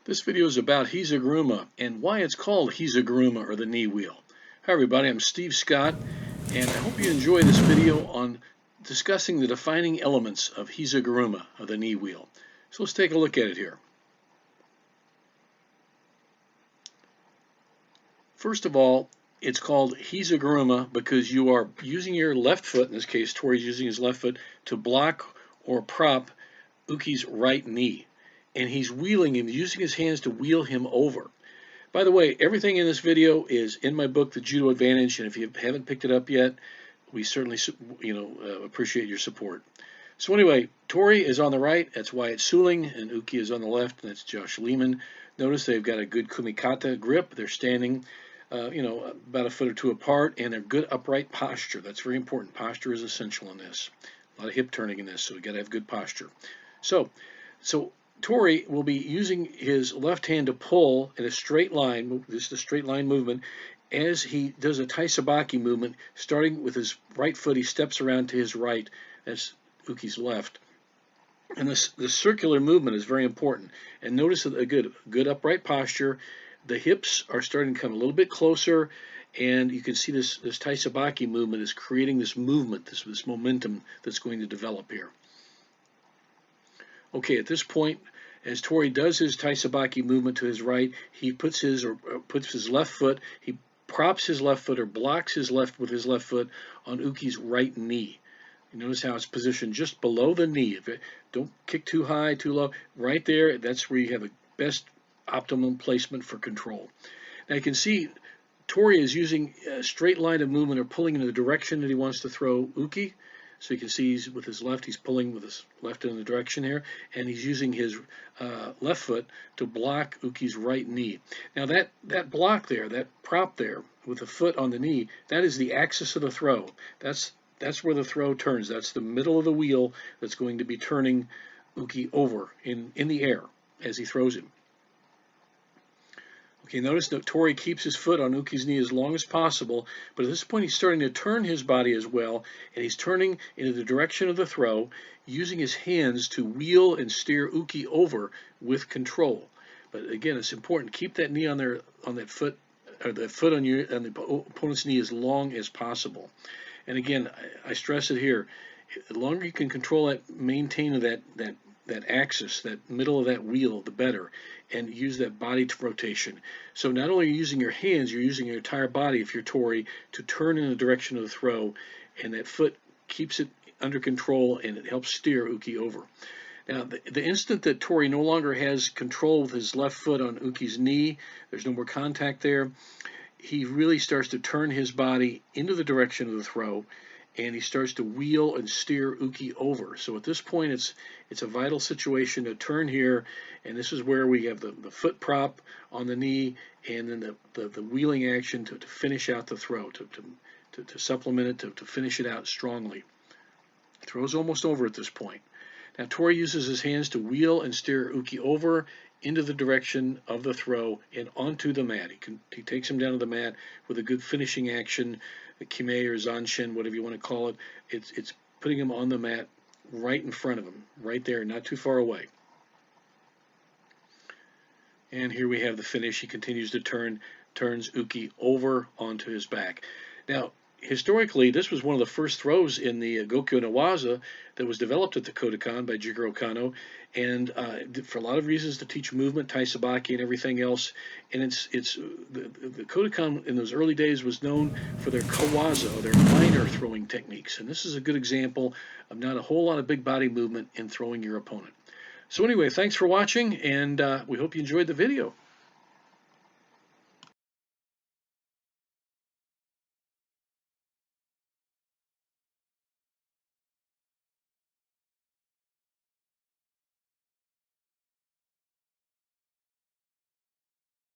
This video is about Hiza Guruma and why it's called Hiza Guruma, or the knee wheel. Hi everybody, I'm Steve Scott, and I hope you enjoy this video on discussing the defining elements of Hiza Guruma, or the knee wheel. So let's take a look at it here. First of all, it's called Hiza Guruma because you are using your left foot, in this case Tori's using his left foot, to block or prop Uki's right knee. And he's wheeling him, using his hands to wheel him over. By the way, everything in this video is in my book, The Judo Advantage, and if you haven't picked it up yet, we certainly appreciate your support. So anyway, Tori is on the right, that's Wyatt Suling, and Uki is on the left, and that's Josh Lehman. Notice they've got a good kumikata grip. They're standing, about a foot or two apart, and a good upright posture. That's very important. Posture is essential in this. A lot of hip turning in this, so we've got to have good posture. So Tori will be using his left hand to pull in a straight line. This is a straight line movement. As he does a taisabaki movement, starting with his right foot, he steps around to his right. That's Uki's left. And this circular movement is very important. And notice a good upright posture. The hips are starting to come a little bit closer, and you can see this taisabaki movement is creating this movement, this momentum that's going to develop here. Okay, at this point, as Tori does his taisabaki movement to his right, he puts his left foot, he props his left foot or blocks his left with his left foot on Uki's right knee. You notice how it's positioned just below the knee. Don't kick too high, too low. Right there, that's where you have the best optimum placement for control. Now you can see Tori is using a straight line of movement or pulling in the direction that he wants to throw Uki. So you can see with his left, he's pulling with his left in the direction here, and he's using his left foot to block Uki's right knee. Now that block there, that prop there with the foot on the knee, that is the axis of the throw. That's where the throw turns. That's the middle of the wheel that's going to be turning Uki over in the air as he throws him. Okay, notice that Tori keeps his foot on Uki's knee as long as possible, but at this point he's starting to turn his body as well, and he's turning into the direction of the throw, using his hands to wheel and steer Uki over with control. But again, it's important, keep that knee on that foot, or the foot on the opponent's knee as long as possible. And again, I stress it here, the longer you can control that, maintain that axis, that middle of that wheel, the better, and use that body rotation. So not only are you using your hands, you're using your entire body, if you're Tori, to turn in the direction of the throw, and that foot keeps it under control and it helps steer Uki over. Now, the instant that Tori no longer has control with his left foot on Uki's knee, there's no more contact there, he really starts to turn his body into the direction of the throw, and he starts to wheel and steer Uki over. So at this point, it's a vital situation to turn here, and this is where we have the foot prop on the knee, and then the wheeling action to finish out the throw, to supplement it, to finish it out strongly. Throw's almost over at this point. Now Tori uses his hands to wheel and steer Uki over into the direction of the throw and onto the mat. He takes him down to the mat with a good finishing action, the kime or zanshin, whatever you want to call it. It's putting him on the mat right in front of him, right there, not too far away. And here we have the finish. He continues to turns Uki over onto his back. Now, historically, this was one of the first throws in the Gokyo no Waza that was developed at the Kodokan by Jigoro Kano, and for a lot of reasons to teach movement, taisabaki, and everything else. And the Kodokan in those early days was known for their kawaza, or their minor throwing techniques. And this is a good example of not a whole lot of big body movement in throwing your opponent. So anyway, thanks for watching, and we hope you enjoyed the video.